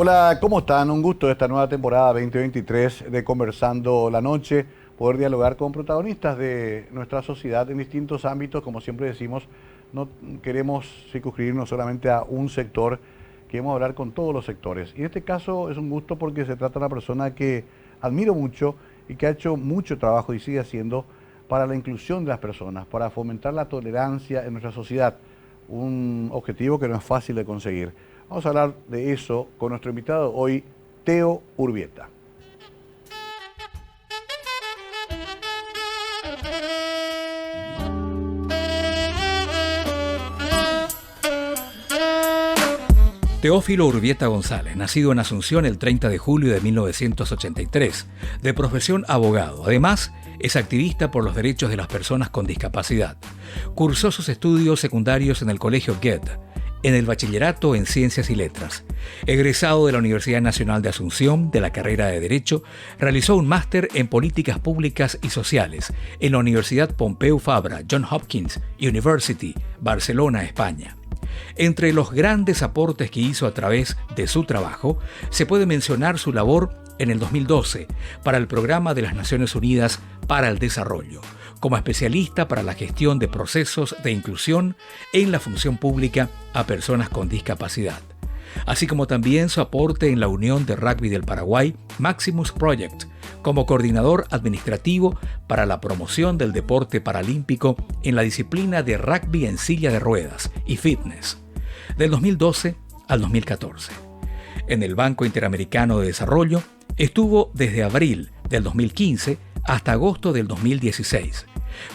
Hola, ¿cómo están? Un gusto esta nueva temporada 2023 de Conversando la Noche, poder dialogar con protagonistas de nuestra sociedad en distintos ámbitos. Como siempre decimos, no queremos circunscribirnos solamente a un sector, queremos hablar con todos los sectores. Y en este caso es un gusto porque se trata de una persona que admiro mucho y que ha hecho mucho trabajo y sigue haciendo para la inclusión de las personas, para fomentar la tolerancia en nuestra sociedad, un objetivo que no es fácil de conseguir. Vamos a hablar de eso con nuestro invitado hoy, Teo Urbieta. Teófilo Urbieta González, nacido en Asunción el 30 de julio de 1983, de profesión abogado. Además, es activista por los derechos de las personas con discapacidad. Cursó sus estudios secundarios en el Colegio Goethe, en el bachillerato en Ciencias y Letras. Egresado de la Universidad Nacional de Asunción, de la carrera de Derecho, realizó un máster en Políticas Públicas y Sociales en la Universidad Pompeu Fabra, Johns Hopkins University, Barcelona, España. Entre los grandes aportes que hizo a través de su trabajo, se puede mencionar su labor en el 2012 para el Programa de las Naciones Unidas para el Desarrollo, como especialista para la gestión de procesos de inclusión en la función pública a personas con discapacidad, así como también su aporte en la Unión de Rugby del Paraguay, Maximus Project, como coordinador administrativo para la promoción del deporte paralímpico en la disciplina de rugby en silla de ruedas y fitness, del 2012 al 2014. En el Banco Interamericano de Desarrollo estuvo desde abril del 2015 hasta agosto del 2016.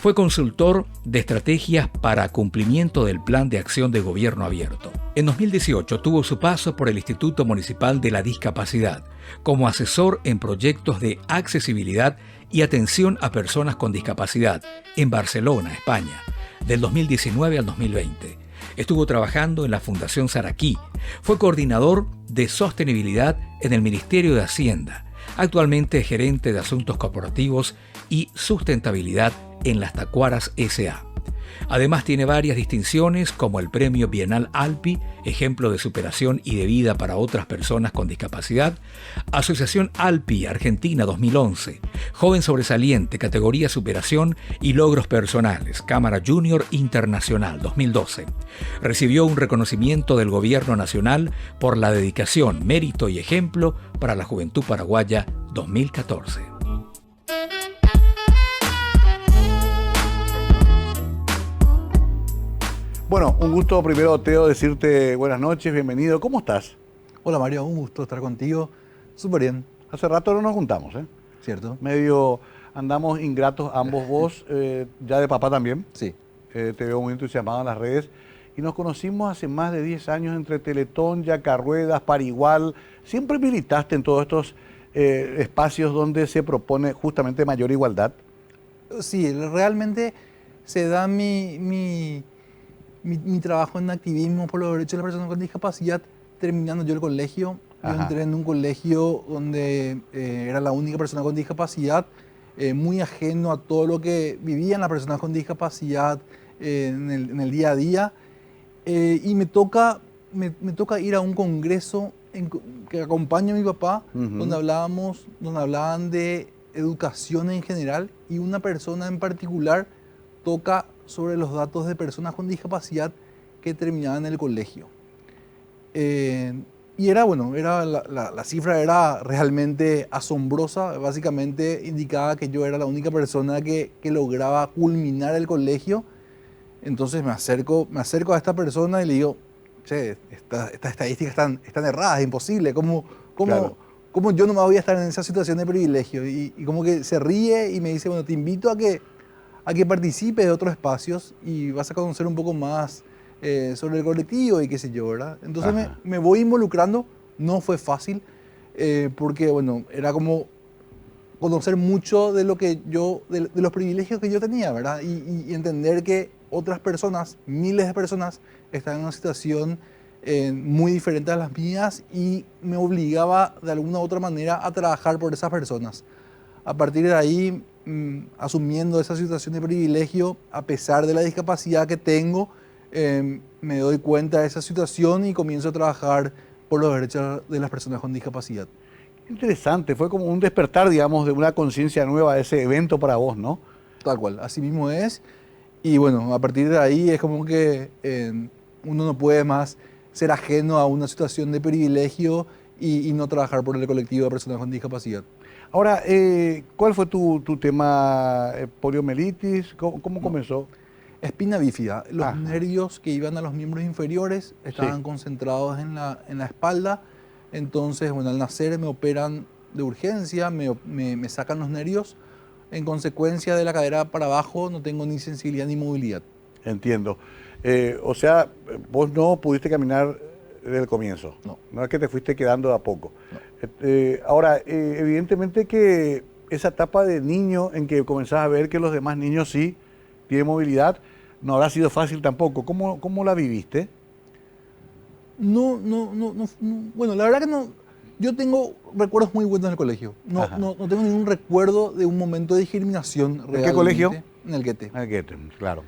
Fue consultor de estrategias para cumplimiento del Plan de Acción de Gobierno Abierto. En 2018 tuvo su paso por el Instituto Municipal de la Discapacidad como asesor en proyectos de accesibilidad y atención a personas con discapacidad en Barcelona, España, del 2019 al 2020. Estuvo trabajando en la Fundación Saraquí. Fue coordinador de sostenibilidad en el Ministerio de Hacienda. Actualmente es gerente de asuntos corporativos y sustentabilidad en las Tacuaras S.A. Además tiene varias distinciones como el Premio Bienal Alpi, ejemplo de superación y de vida para otras personas con discapacidad, Asociación Alpi Argentina 2011, Joven Sobresaliente, categoría Superación y Logros Personales, Cámara Junior Internacional 2012. Recibió un reconocimiento del Gobierno Nacional por la dedicación, mérito y ejemplo para la Juventud Paraguaya 2014. Bueno, un gusto primero, Teo, decirte buenas noches, bienvenido. ¿Cómo estás? Hola Mario, un gusto estar contigo. Súper bien. Hace rato no nos juntamos, ¿eh? ¿Cierto? Medio andamos ingratos ambos, vos, ya de papá también. Sí. Te veo muy entusiasmado en las redes. Y nos conocimos hace más de 10 años entre Teletón, Yacarruedas, Parigual. Siempre militaste en todos estos espacios donde se propone justamente mayor igualdad. Sí, realmente se da mi trabajo en activismo por los derechos de las personas con discapacidad terminando yo el colegio. Yo entré en un colegio donde era la única persona con discapacidad, muy ajeno a todo lo que vivían las personas con discapacidad en el día a día. Y me toca ir a un congreso que acompaña a mi papá, donde hablaban de educación en general, y una persona en particular toca sobre los datos de personas con discapacidad que terminaban en el colegio. Y la cifra era realmente asombrosa. Básicamente indicaba que yo era la única persona que lograba culminar el colegio. Entonces me acerco a esta persona y le digo, che, estas estadísticas están erradas, es imposible. ¿Cómo yo no me voy a estar en esa situación de privilegio? Y como que se ríe y me dice, bueno, te invito a que participes de otros espacios y vas a conocer un poco más sobre el colectivo y qué sé yo, ¿verdad? Entonces me voy involucrando. No fue fácil porque, bueno, era como conocer mucho de los privilegios que yo tenía, ¿verdad? Y entender que otras personas, miles de personas, están en una situación muy diferente a las mías, y me obligaba de alguna u otra manera a trabajar por esas personas. A partir de ahí, asumiendo esa situación de privilegio, a pesar de la discapacidad que tengo, me doy cuenta de esa situación y comienzo a trabajar por los derechos de las personas con discapacidad. Interesante, fue como un despertar, digamos, de una conciencia nueva ese evento para vos, ¿no? Tal cual, así mismo es. Y bueno, a partir de ahí es como que uno no puede más ser ajeno a una situación de privilegio y no trabajar por el colectivo de personas con discapacidad. Ahora, ¿cuál fue tu tema? ¿Poliomielitis? ¿Cómo comenzó? Espina bífida. Los Ajá. nervios que iban a los miembros inferiores estaban concentrados en la espalda. Entonces, bueno, al nacer me operan de urgencia, me sacan los nervios. En consecuencia de la cadera para abajo no tengo ni sensibilidad ni movilidad. Entiendo. O sea, vos no pudiste caminar desde el comienzo. No. No es que te fuiste quedando de a poco. No. Ahora, evidentemente que esa etapa de niño en que comenzás a ver que los demás niños sí tienen movilidad, no habrá sido fácil tampoco. ¿Cómo la viviste? No, bueno, la verdad que no. Yo tengo recuerdos muy buenos del colegio. No tengo ningún recuerdo de un momento de discriminación realmente. ¿En qué colegio? En el Goethe. Ah, Goethe, claro.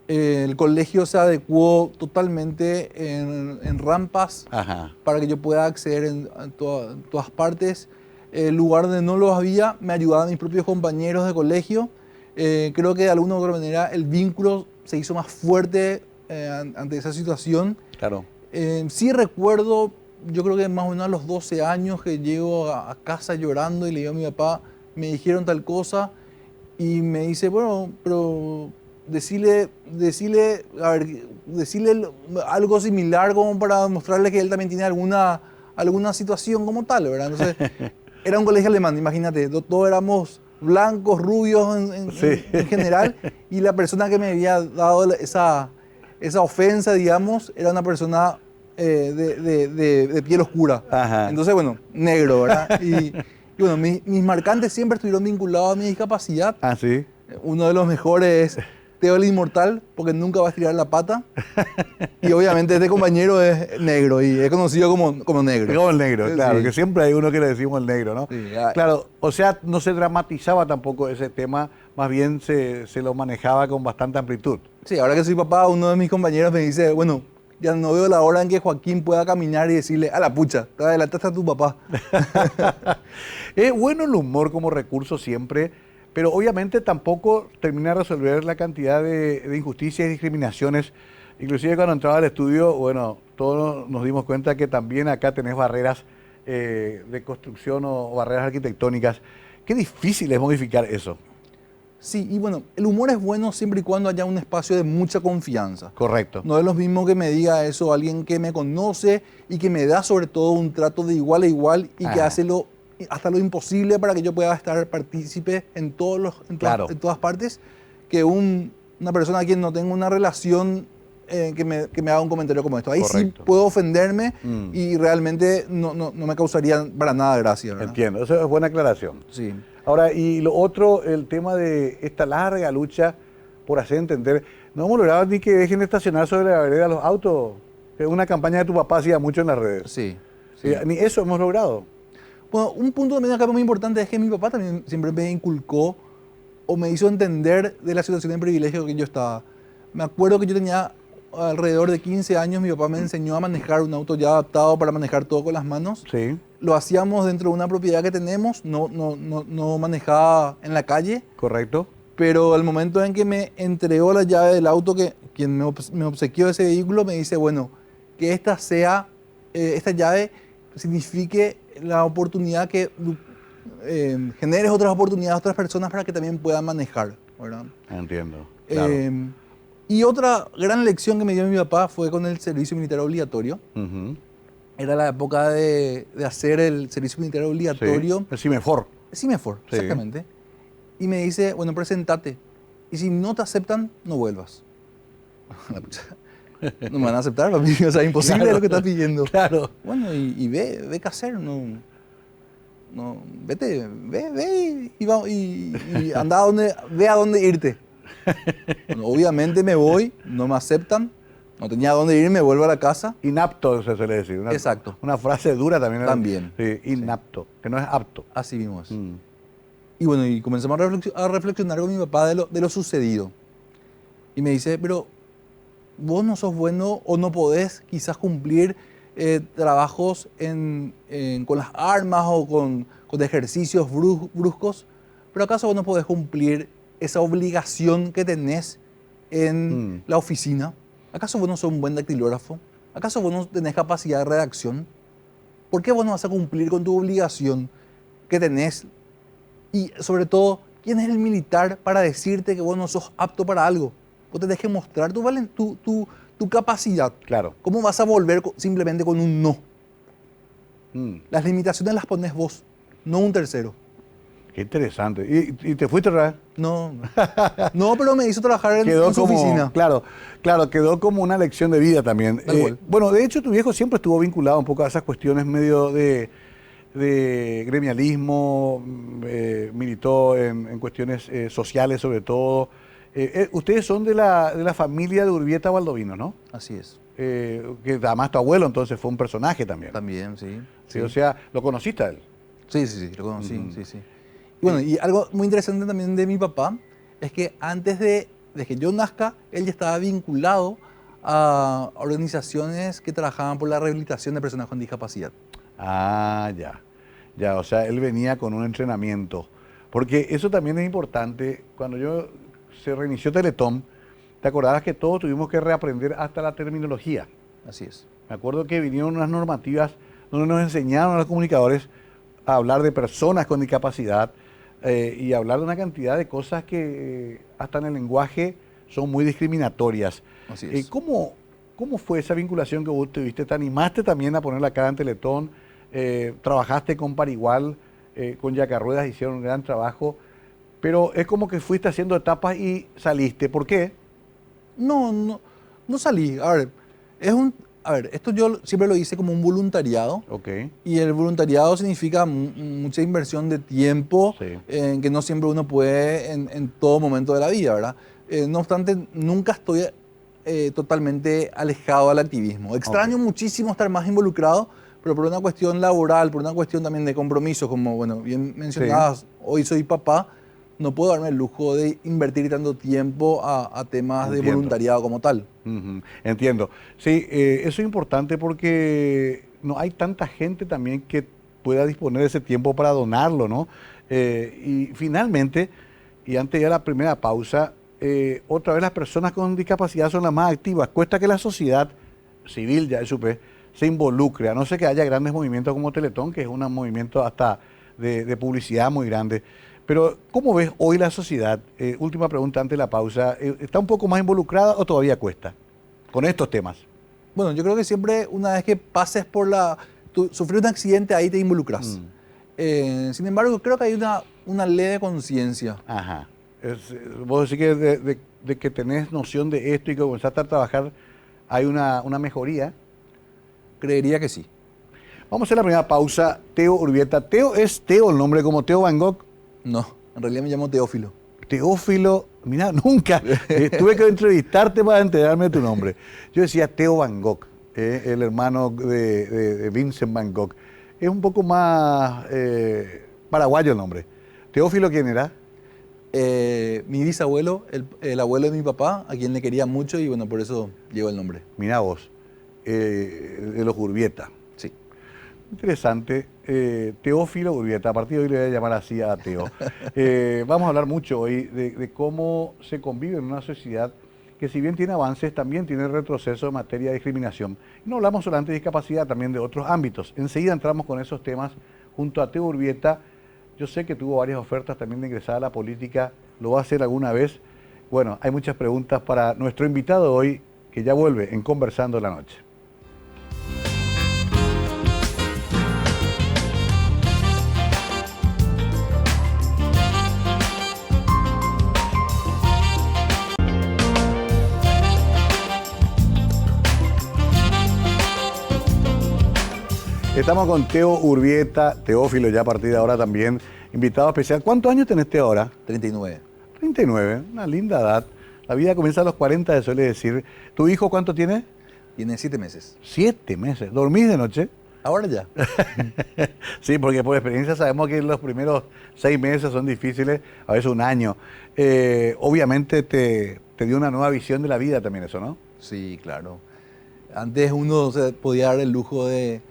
El colegio se adecuó totalmente en rampas Ajá. para que yo pueda acceder en todas partes. El lugar donde no lo había, me ayudaban mis propios compañeros de colegio. Creo que de alguna u otra manera el vínculo se hizo más fuerte ante esa situación. Claro. Sí recuerdo, yo creo que más o menos a los 12 años que llego a casa llorando y le digo a mi papá, me dijeron tal cosa y me dice, bueno, pero decirle algo similar como para mostrarle que él también tiene alguna situación como tal, ¿verdad? Entonces, era un colegio alemán, imagínate, todos éramos blancos, rubios en general, y la persona que me había dado esa ofensa, digamos, era una persona de piel oscura. Ajá. Entonces, bueno, negro, ¿verdad? Y bueno, mis marcantes siempre estuvieron vinculados a mi discapacidad. Ah, sí. Uno de los mejores es Teo el Inmortal, porque nunca va a estirar la pata. Y obviamente este compañero es negro y es conocido como negro. Como el negro, claro, Sí. que siempre hay uno que le decimos el negro, ¿no? Sí, Claro, o sea, no se dramatizaba tampoco ese tema, más bien se lo manejaba con bastante amplitud. Sí, ahora que soy papá, uno de mis compañeros me dice, bueno, ya no veo la hora en que Joaquín pueda caminar y decirle, a la pucha, te adelantaste a tu papá. Es bueno el humor como recurso siempre, pero obviamente tampoco termina de resolver la cantidad de injusticias y discriminaciones. Inclusive cuando entraba al estudio, bueno, todos nos dimos cuenta que también acá tenés barreras de construcción o barreras arquitectónicas. Qué difícil es modificar eso. Sí, y bueno, el humor es bueno siempre y cuando haya un espacio de mucha confianza. Correcto. No es lo mismo que me diga eso alguien que me conoce y que me da sobre todo un trato de igual a igual y que hace hasta lo imposible para que yo pueda estar partícipe en todas partes, que una persona a quien no tengo una relación que me haga un comentario como esto. Ahí Correcto. sí puedo ofenderme y realmente no me causaría para nada gracia, ¿verdad? Entiendo, eso es buena aclaración. Sí. Ahora, y lo otro, el tema de esta larga lucha por hacer entender, no hemos logrado ni que dejen de estacionar sobre la vereda los autos. Es una campaña de tu papá hacía mucho en las redes. Sí. Sí. Ni eso hemos logrado. Bueno, un punto también acá muy importante es que mi papá también siempre me inculcó o me hizo entender de la situación de privilegio que yo estaba. Me acuerdo que yo tenía alrededor de 15 años, mi papá me enseñó a manejar un auto ya adaptado para manejar todo con las manos. Sí. Lo hacíamos dentro de una propiedad que tenemos, no manejaba en la calle. Correcto. Pero al momento en que me entregó la llave del auto, quien me obsequió ese vehículo, me dice, bueno, que esta llave signifique la oportunidad que generes otras oportunidades a otras personas para que también puedan manejar, ¿verdad? Entiendo. Claro. Y otra gran lección que me dio mi papá fue con el servicio militar obligatorio. Ujú. Era la época de hacer el servicio militar obligatorio. Sí. El CIMEFOR. CIMEFOR, Sí. exactamente. Y me dice, bueno, presentate. Y si no te aceptan, no vuelvas. No me van a aceptar, papi. O sea, imposible Claro. lo que estás pidiendo. Claro. Bueno, y ve qué hacer. Vete, ve y anda ve a dónde irte. Bueno, obviamente me voy, no me aceptan, no tenía a dónde ir, me vuelvo a la casa. Inapto se suele decir. Exacto. Una frase dura también. También. Sí, inapto, que no es apto. Así mismo es. Mm. Y bueno, y comenzamos a reflexionar con mi papá de lo sucedido. Y me dice, pero vos no sos bueno o no podés quizás cumplir trabajos con las armas o con ejercicios bruscos, pero ¿acaso vos no podés cumplir esa obligación que tenés en la oficina? ¿Acaso vos no sos un buen dactilógrafo? ¿Acaso vos no tenés capacidad de redacción? ¿Por qué vos no vas a cumplir con tu obligación que tenés? Y sobre todo, ¿quién es el militar para decirte que vos no sos apto para algo? Vos tenés que mostrar tu capacidad. Claro. ¿Cómo vas a volver simplemente con un no? Las Las limitaciones las pones vos, no un tercero. Qué interesante. ¿Y te fuiste otra vez? No, no, pero me hizo trabajar en su oficina. Claro, quedó como una lección de vida también. Bueno, de hecho tu viejo siempre estuvo vinculado un poco a esas cuestiones medio de gremialismo, militó en cuestiones sociales sobre todo. Ustedes son de la familia de Urbieta Baldovino, ¿no? Así es. Que además tu abuelo entonces fue un personaje también. También, sí. Sí. O sea, ¿lo conociste a él? Sí, lo conocí, sí. Y bueno, y algo muy interesante también de mi papá es que antes de que yo nazca, él ya estaba vinculado a organizaciones que trabajaban por la rehabilitación de personas con discapacidad. Ah, ya, o sea, él venía con un entrenamiento. Porque eso también es importante. Cuando se reinició Teletón, ¿te acordabas que todos tuvimos que reaprender hasta la terminología? Así es. Me acuerdo que vinieron unas normativas donde nos enseñaron a los comunicadores a hablar de personas con discapacidad y hablar de una cantidad de cosas que hasta en el lenguaje son muy discriminatorias. Así es. ¿Cómo fue esa vinculación que vos tuviste? ¿Te animaste también a poner la cara en Teletón? ¿Trabajaste con Parigual, con Yacarruedas, hicieron un gran trabajo? Pero es como que fuiste haciendo etapas y saliste. ¿Por qué? No salí. A ver, esto yo siempre lo hice como un voluntariado. Ok. Y el voluntariado significa mucha inversión de tiempo, Sí. que no siempre uno puede en todo momento de la vida, ¿verdad? No obstante, nunca estoy totalmente alejado del activismo. Extraño muchísimo estar más involucrado, pero por una cuestión laboral, por una cuestión también de compromiso, como bueno, bien mencionabas, hoy soy papá, no puedo darme el lujo de invertir tanto tiempo a temas de voluntariado como tal. Entiendo. Sí, eso es importante porque no hay tanta gente también que pueda disponer de ese tiempo para donarlo, ¿no? Y finalmente, y antes de la primera pausa, otra vez las personas con discapacidad son las más activas. Cuesta que la sociedad civil, ya supe, se involucre, a no ser que haya grandes movimientos como Teletón, que es un movimiento hasta de publicidad muy grande. Pero, ¿cómo ves hoy la sociedad? Última pregunta antes de la pausa. ¿Está un poco más involucrada o todavía cuesta con estos temas? Bueno, yo creo que siempre una vez que pases por sufrir un accidente, ahí te involucras. Sin embargo, creo que hay una leve conciencia. Ajá. Vos decís que de que tenés noción de esto y que comenzaste a trabajar, hay una mejoría. Creería que sí. Vamos a hacer la primera pausa. Teo Urbieta. ¿Teo es Teo el nombre como Theo Van Gogh? No, en realidad me llamo Teófilo. Teófilo, mira, nunca. Tuve que entrevistarte para enterarme de tu nombre. Yo decía Theo Van Gogh, el hermano de Vincent Van Gogh. Es un poco más paraguayo el nombre. ¿Teófilo quién era? Mi bisabuelo, el abuelo de mi papá, a quien le quería mucho y bueno, por eso llegó el nombre. Mirá vos, de los Urbieta. Sí. Interesante. Teófilo Urbieta, a partir de hoy le voy a llamar así a Teo. Vamos a hablar mucho hoy de cómo se convive en una sociedad que si bien tiene avances, también tiene retroceso en materia de discriminación. Y no hablamos solamente de discapacidad, también de otros ámbitos. Enseguida entramos con esos temas junto a Teo Urbieta. Yo sé que tuvo varias ofertas también de ingresar a la política. ¿Lo va a hacer alguna vez? Bueno, hay muchas preguntas para nuestro invitado hoy, que ya vuelve en Conversando la Noche. Estamos con Teo Urbieta, Teófilo ya a partir de ahora también, invitado especial. ¿Cuántos años tenés, Teo, ahora? 39. 39, una linda edad. La vida comienza a los 40, se suele decir. ¿Tu hijo cuánto tiene? Tiene 7 meses. 7 meses. ¿Dormís de noche? Ahora ya. Sí, porque por experiencia sabemos que los primeros 6 meses son difíciles, a veces un año. Obviamente te dio una nueva visión de la vida también eso, ¿no? Sí, claro. Antes uno se podía dar el lujo de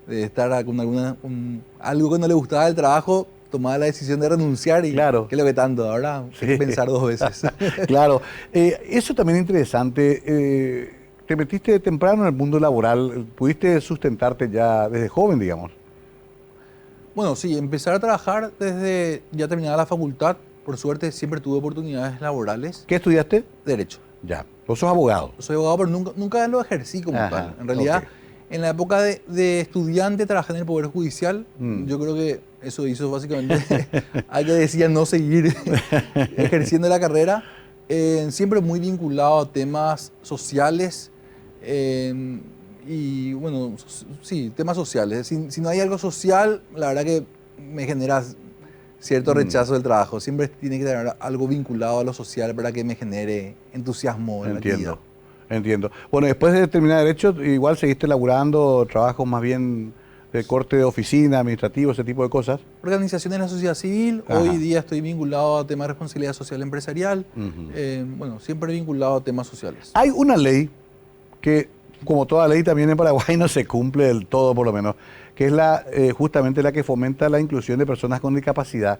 estar con algo que no le gustaba del trabajo, tomaba la decisión de renunciar y Claro. qué es lo que tanto, ahora hay que pensar 2 veces. Claro. Eso también es interesante. Te metiste temprano en el mundo laboral, pudiste sustentarte ya desde joven, digamos. Bueno, sí, empezar a trabajar desde ya terminada la facultad. Por suerte siempre tuve oportunidades laborales. ¿Qué estudiaste? Derecho. Ya. Vos sos abogado. Soy abogado, pero nunca lo ejercí como Ajá, tal. En realidad, ok. en la época de estudiante trabajé en el Poder Judicial. Yo creo que eso hizo básicamente a que decía no seguir ejerciendo la carrera. Siempre muy vinculado a temas sociales. Y bueno, sí, temas sociales. Si no hay algo social, la verdad que me genera cierto rechazo del trabajo. Siempre tiene que tener algo vinculado a lo social para que me genere entusiasmo en la actividad. Entiendo. Bueno, después de terminar Derecho, igual seguiste laburando trabajos más bien de corte de oficina, administrativo, ese tipo de cosas. Organizaciones de la sociedad civil. Ajá. Hoy día estoy vinculado a temas de responsabilidad social empresarial. Bueno, siempre vinculado a temas sociales. Hay una ley que, como toda ley también en Paraguay, no se cumple del todo, por lo menos, que es justamente la que fomenta la inclusión de personas con discapacidad.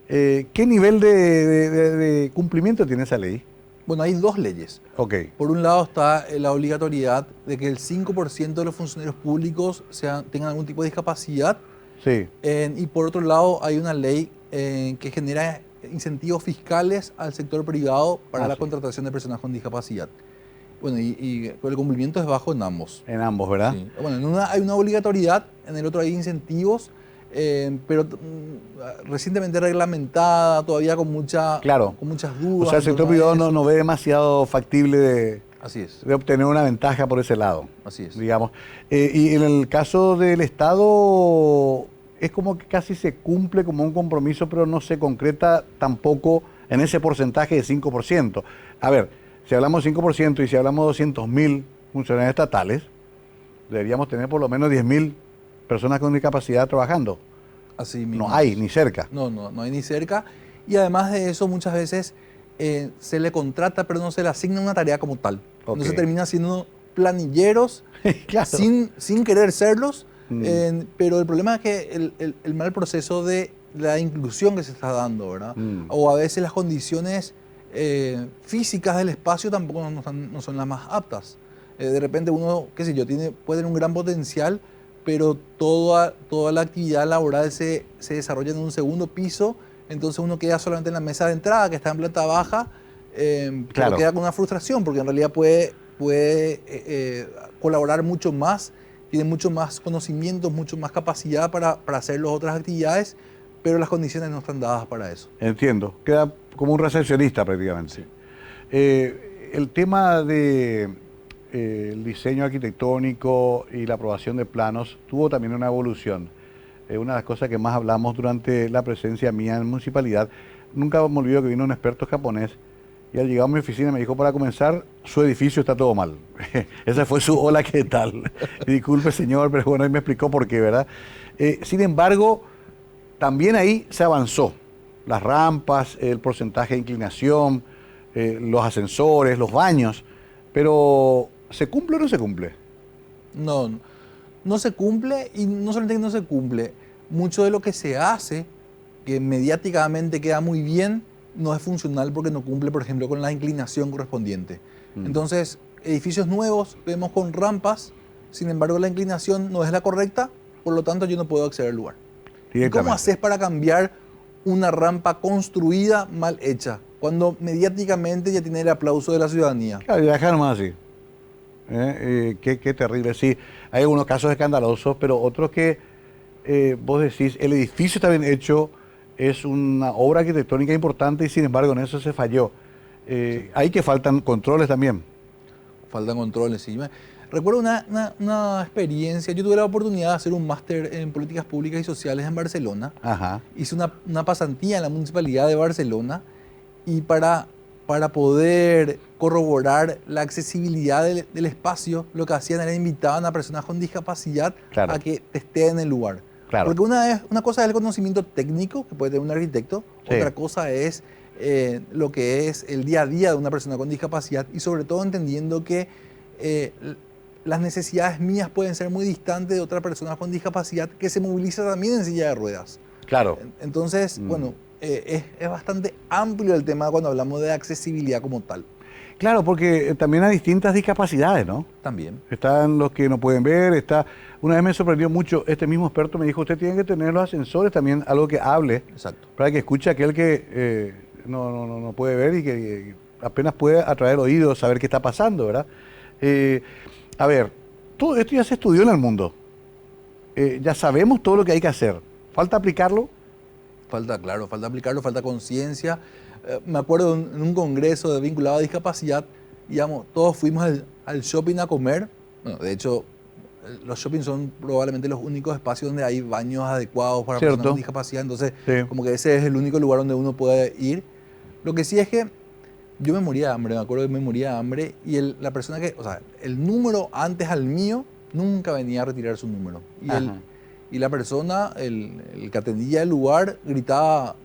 ¿Qué nivel de cumplimiento tiene esa ley? Bueno, hay 2 leyes. Ok. Por un lado está la obligatoriedad de que el 5% de los funcionarios públicos tengan algún tipo de discapacidad. Sí. Y por otro lado hay una ley que genera incentivos fiscales al sector privado para la sí. contratación de personas con discapacidad. Bueno, y el cumplimiento es bajo en ambos. En ambos, ¿verdad? Sí. Bueno, en una hay una obligatoriedad, en el otro hay incentivos, pero recientemente reglamentada, todavía con muchas dudas. O sea, el sector privado no ve demasiado factible Así es. de obtener una ventaja por ese lado. Así es. Digamos. Y en el caso del Estado, es como que casi se cumple como un compromiso, pero no se concreta tampoco en ese porcentaje de 5%. A ver, si hablamos de 5% y si hablamos de 200.000 funcionarios estatales, deberíamos tener por lo menos 10.000 personas con discapacidad trabajando. Así mismo. No hay, ni cerca. No hay ni cerca. Y además de eso, muchas veces se le contrata, pero no se le asigna una tarea como tal. Ok. Entonces termina siendo planilleros Claro. sin querer serlos. Pero el problema es que el mal proceso de la inclusión que se está dando, ¿verdad? O a veces las condiciones físicas del espacio tampoco no son las más aptas. De repente uno, qué sé yo, puede tener un gran potencial, pero toda la actividad laboral se desarrolla en un segundo piso, entonces uno queda solamente en la mesa de entrada, que está en planta baja, Claro. pero queda con una frustración, porque en realidad puede colaborar mucho más, tiene mucho más conocimientos, mucho más capacidad para hacer las otras actividades, pero las condiciones no están dadas para eso. Entiendo. Queda como un recepcionista prácticamente. Sí. El tema de el diseño arquitectónico y la aprobación de planos tuvo también una evolución. Una de las cosas que más hablamos durante la presencia mía en municipalidad, nunca me olvido que vino un experto japonés y al llegar a mi oficina me dijo, para comenzar, su edificio está todo mal. Esa fue su hola, ¿qué tal? Y disculpe señor, pero bueno, él me explicó por qué, ¿verdad? Sin embargo, también ahí se avanzó. Las rampas, el porcentaje de inclinación, los ascensores, los baños, pero ¿se cumple o no se cumple? No se cumple, y no solamente que no se cumple, mucho de lo que se hace, que mediáticamente queda muy bien, no es funcional porque no cumple, por ejemplo, con la inclinación correspondiente. Entonces, edificios nuevos vemos con rampas, sin embargo la inclinación no es la correcta, por lo tanto yo no puedo acceder al lugar. ¿Y cómo haces para cambiar una rampa construida mal hecha, cuando mediáticamente ya tiene el aplauso de la ciudadanía? Claro, y dejar más así. Qué terrible, sí. Hay algunos casos escandalosos, pero otros que vos decís, el edificio está bien hecho, es una obra arquitectónica importante y sin embargo en eso se falló. Hay que faltan controles también. Faltan controles, sí. Recuerdo una experiencia, yo tuve la oportunidad de hacer un máster en políticas públicas y sociales en Barcelona. Ajá. Hice una pasantía en la Municipalidad de Barcelona y para poder corroborar la accesibilidad del espacio, lo que hacían era invitaban a personas con discapacidad a que estés en el lugar. Claro. Porque una cosa es el conocimiento técnico que puede tener un arquitecto, otra cosa es lo que es el día a día de una persona con discapacidad y sobre todo entendiendo que las necesidades mías pueden ser muy distantes de otra persona con discapacidad que se moviliza también en silla de ruedas. Claro. Entonces, bueno, es bastante amplio el tema cuando hablamos de accesibilidad como tal. Claro, porque también hay distintas discapacidades, ¿no? También. Están los que no pueden ver, Una vez me sorprendió mucho, este mismo experto me dijo, usted tiene que tener los ascensores también, algo que hable, Exacto. para que escuche aquel que no puede ver y que apenas puede a través del oído saber qué está pasando, ¿verdad? A ver, todo esto ya se estudió en el mundo. Ya sabemos todo lo que hay que hacer. ¿Falta aplicarlo? Falta aplicarlo, falta conciencia. Me acuerdo en un congreso vinculado a discapacidad, digamos, todos fuimos al shopping a comer. Bueno, de hecho, los shoppings son probablemente los únicos espacios donde hay baños adecuados para personas con discapacidad. Entonces, sí, como que ese es el único lugar donde uno puede ir. Lo que sí es que yo me moría de hambre, me acuerdo que me moría de hambre y la persona el número antes al mío nunca venía a retirar su número. Y la persona, el que atendía el lugar, gritaba,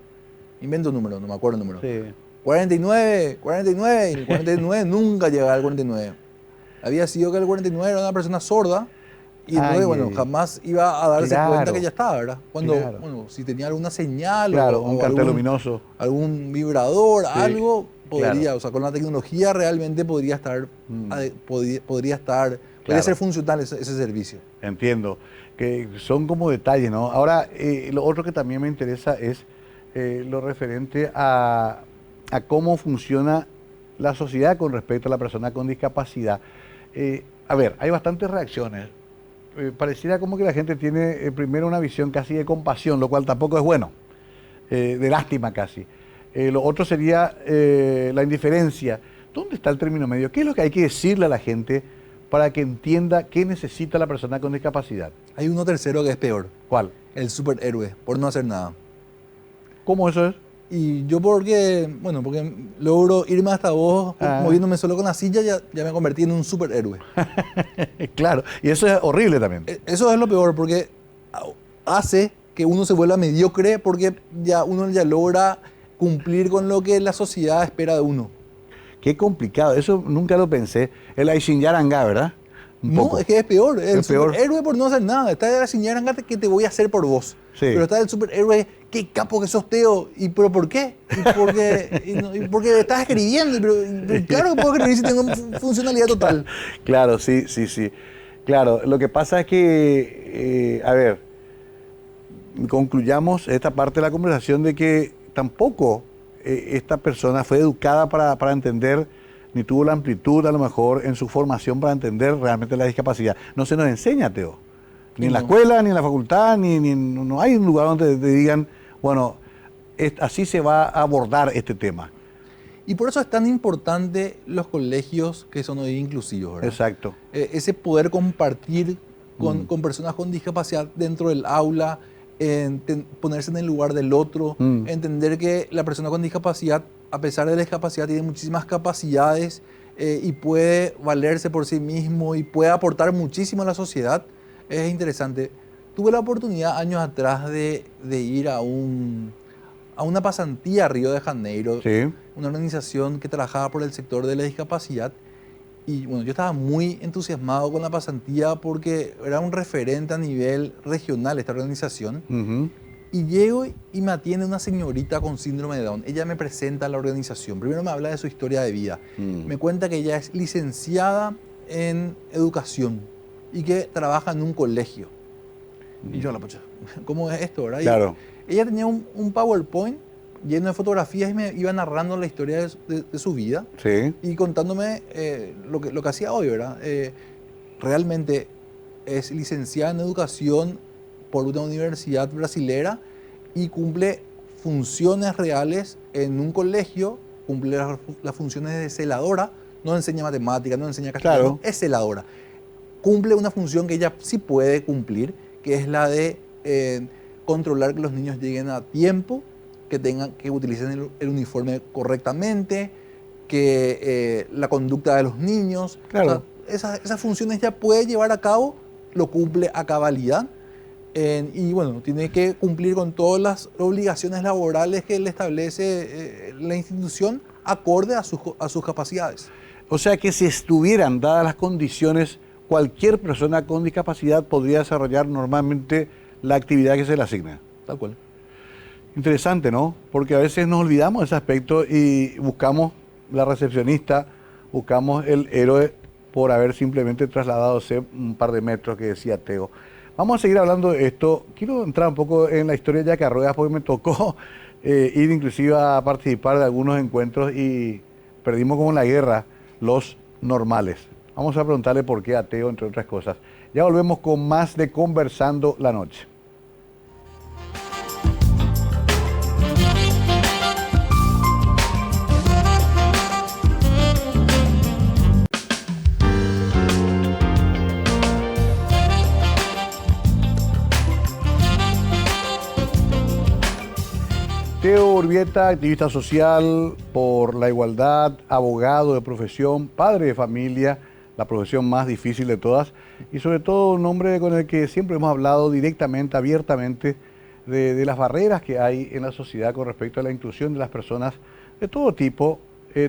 invento un número, no me acuerdo el número. Sí. 49, 49, y el 49 nunca llegaba al 49. Había sido que el 49 era una persona sorda y entonces, bueno, jamás iba a darse cuenta que ya estaba, ¿verdad? Cuando, bueno, si tenía alguna señal o un cartel luminoso, algún vibrador, algo, podría, o sea, con la tecnología realmente podría ser funcional ese servicio. Entiendo, que son como detalles, ¿no? Ahora, lo otro que también me interesa es lo referente a cómo funciona la sociedad con respecto a la persona con discapacidad. A ver, hay bastantes reacciones. Pareciera como que la gente tiene primero una visión casi de compasión, lo cual tampoco es bueno, de lástima casi. Lo otro sería la indiferencia. ¿Dónde está el término medio? ¿Qué es lo que hay que decirle a la gente para que entienda qué necesita la persona con discapacidad? Hay uno tercero que es peor. ¿Cuál? El superhéroe, por no hacer nada. ¿Cómo eso es? Y yo porque logro irme hasta vos moviéndome solo con la silla, ya me convertí en un superhéroe. Claro, y eso es horrible también. Eso es lo peor, porque hace que uno se vuelva mediocre porque uno ya logra cumplir con lo que la sociedad espera de uno. Qué complicado, eso nunca lo pensé. El Aishinyaranga, ¿verdad? No, es que es peor. El superhéroe por no hacer nada. Está el Aishinyaranga que te voy a hacer por vos. Sí. Pero está el superhéroe, qué capo que sos, Teo. ¿Pero por qué? Porque estás escribiendo. Pero claro que puedo escribir si tengo funcionalidad total. Claro, sí. Claro, lo que pasa es que, concluyamos esta parte de la conversación de que tampoco esta persona fue educada para entender, ni tuvo la amplitud a lo mejor en su formación para entender realmente la discapacidad. No se nos enseña, Teo. Ni en la escuela, ni en la facultad, no hay un lugar donde te digan, bueno, así se va a abordar este tema. Y por eso es tan importante los colegios que son hoy inclusivos, ¿verdad? Exacto. Ese poder compartir con personas con discapacidad dentro del aula, ponerse en el lugar del otro, entender que la persona con discapacidad, a pesar de la discapacidad, tiene muchísimas capacidades y puede valerse por sí mismo y puede aportar muchísimo a la sociedad. Es interesante. Tuve la oportunidad años atrás de ir a una pasantía a Río de Janeiro, sí, una organización que trabajaba por el sector de la discapacidad. Y bueno, yo estaba muy entusiasmado con la pasantía porque era un referente a nivel regional esta organización. Y llego y me atiende una señorita con síndrome de Down. Ella me presenta a la organización. Primero me habla de su historia de vida. Me cuenta que ella es licenciada en educación y que trabaja en un colegio. Y yo, ¿cómo es esto, verdad? Claro. Y ella tenía un PowerPoint lleno de fotografías y me iba narrando la historia de su vida, sí, y contándome lo que hacía hoy, ¿verdad? Realmente es licenciada en educación por una universidad brasilera y cumple funciones reales en un colegio, cumple las funciones de celadora, no enseña matemáticas, no enseña castellano, claro, es celadora. Cumple una función que ella sí puede cumplir, que es la de controlar que los niños lleguen a tiempo, que utilicen el uniforme correctamente, que la conducta de los niños. Claro. O sea, esas funciones ya puede llevar a cabo, lo cumple a cabalidad. Y bueno, tiene que cumplir con todas las obligaciones laborales que le establece la institución acorde a sus capacidades. O sea que si estuvieran dadas las condiciones, cualquier persona con discapacidad podría desarrollar normalmente la actividad que se le asigna. Tal cual. Interesante, ¿no? Porque a veces nos olvidamos de ese aspecto y buscamos la recepcionista, buscamos el héroe por haber simplemente trasladado un par de metros que decía Teo. Vamos a seguir hablando de esto. Quiero entrar un poco en la historia de Yacarruedas porque me tocó ir inclusive a participar de algunos encuentros y perdimos como en la guerra los normales. Vamos a preguntarle por qué a Teo, entre otras cosas. Ya volvemos con más de Conversando la Noche. Teo Urbieta, activista social por la igualdad, abogado de profesión, padre de familia, la profesión más difícil de todas, y sobre todo un hombre con el que siempre hemos hablado directamente, abiertamente, de las barreras que hay en la sociedad con respecto a la inclusión de las personas de todo tipo,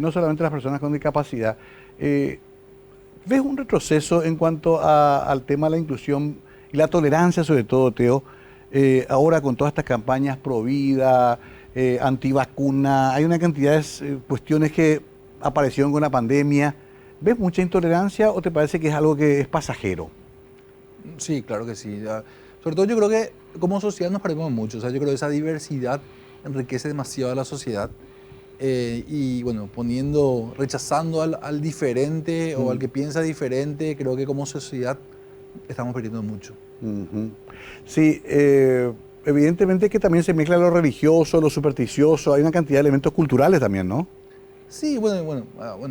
no solamente las personas con discapacidad. ¿Ves un retroceso en cuanto al tema de la inclusión y la tolerancia, sobre todo, Teo, ahora con todas estas campañas pro vida, antivacuna? Hay una cantidad de cuestiones que aparecieron con la pandemia. ¿Ves mucha intolerancia o te parece que es algo que es pasajero? Sí, claro que sí. Sobre todo yo creo que como sociedad nos parecemos mucho. O sea, yo creo que esa diversidad enriquece demasiado a la sociedad. Y bueno, rechazando al diferente o al que piensa diferente, creo que como sociedad estamos perdiendo mucho. Sí, evidentemente que también se mezcla lo religioso, lo supersticioso, hay una cantidad de elementos culturales también, ¿no? Sí, bueno,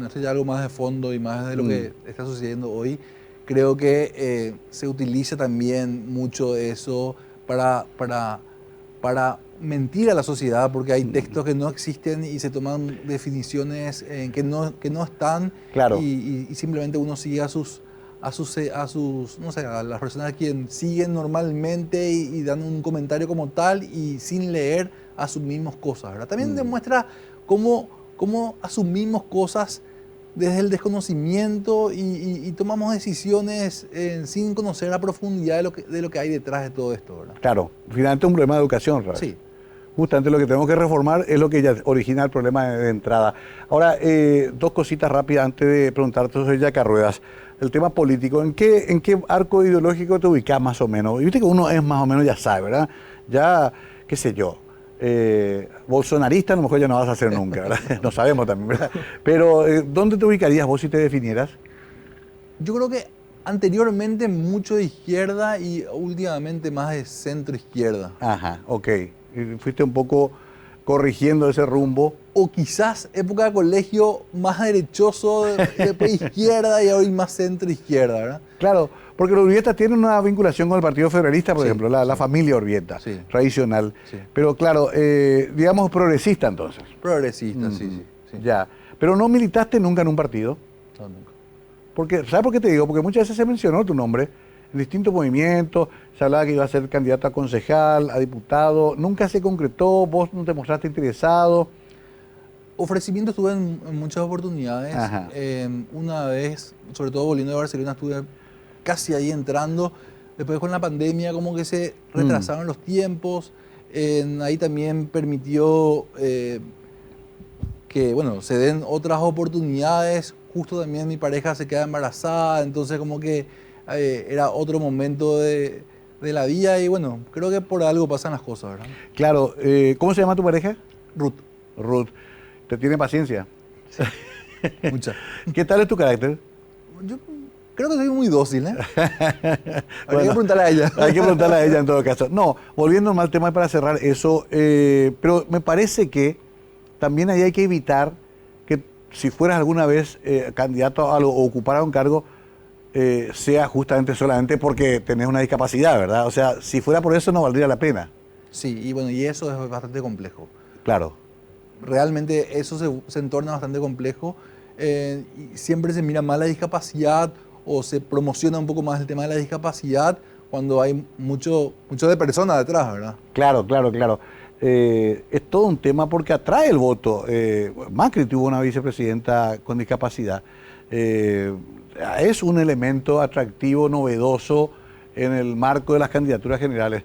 esto ya algo más de fondo y más de lo que está sucediendo hoy. Creo que se utiliza también mucho eso para mentir a la sociedad, porque hay textos que no existen y se toman definiciones que no están. Claro. Y simplemente uno sigue a sus, no sé, a las personas a quien siguen normalmente y dan un comentario como tal y sin leer asumimos cosas, ¿verdad? También demuestra cómo asumimos cosas desde el desconocimiento y tomamos decisiones sin conocer a profundidad de lo que hay detrás de todo esto, ¿verdad? Claro, finalmente un problema de educación, ¿verdad? Sí. Justamente lo que tenemos que reformar es lo que ya origina el problema de entrada. Ahora, dos cositas rápidas antes de preguntarte sobre Yacarruedas. El tema político, ¿en qué arco ideológico te ubicas más o menos? Y viste que uno es más o menos, ya sabe, ¿verdad? Ya, qué sé yo, bolsonarista a lo mejor ya no vas a ser nunca, ¿verdad? No sabemos también, ¿verdad? Pero, ¿dónde te ubicarías vos si te definieras? Yo creo que anteriormente mucho de izquierda y últimamente más de centro izquierda. Ajá, ok. Y fuiste un poco corrigiendo ese rumbo. O quizás época de colegio más derechoso, después izquierda y hoy más centro izquierda, ¿verdad? Claro, porque los Urbieta tienen una vinculación con el Partido Federalista, por ejemplo, la familia Urbieta, tradicional. Sí. Pero claro, digamos progresista entonces. Progresista, sí. Ya, pero no militaste nunca en un partido. No, nunca. Porque, ¿sabes por qué te digo? Porque muchas veces se mencionó tu nombre en distintos movimientos, se hablaba que iba a ser candidato a concejal, a diputado, nunca se concretó, vos no te mostraste interesado. Ofrecimientos tuve en muchas oportunidades. Una vez, sobre todo volviendo de Barcelona, estuve casi ahí entrando. Después con la pandemia como que se retrasaron los tiempos. Ahí también permitió que bueno, se den otras oportunidades. Justo también mi pareja se queda embarazada, entonces como que era otro momento de la vida y bueno, creo que por algo pasan las cosas, ¿verdad? Claro, ¿cómo se llama tu pareja? Ruth. Ruth. ¿Te tiene paciencia? Sí, mucha. ¿Qué tal es tu carácter? Yo creo que soy muy dócil, ¿eh? Hay que preguntarle a ella. Hay que preguntarle a ella en todo caso. No, volviendo al tema para cerrar eso, pero me parece que también ahí hay que evitar que si fueras alguna vez candidato a algo o ocupara un cargo, sea justamente solamente porque tenés una discapacidad, ¿verdad? O sea, si fuera por eso no valdría la pena. Sí, y bueno, y eso es bastante complejo. Claro. Realmente eso se entorna bastante complejo. Y siempre se mira más la discapacidad o se promociona un poco más el tema de la discapacidad cuando hay mucho de personas detrás, ¿verdad? Claro. Es todo un tema porque atrae el voto. Macri tuvo una vicepresidenta con discapacidad. es un elemento atractivo, novedoso en el marco de las candidaturas generales,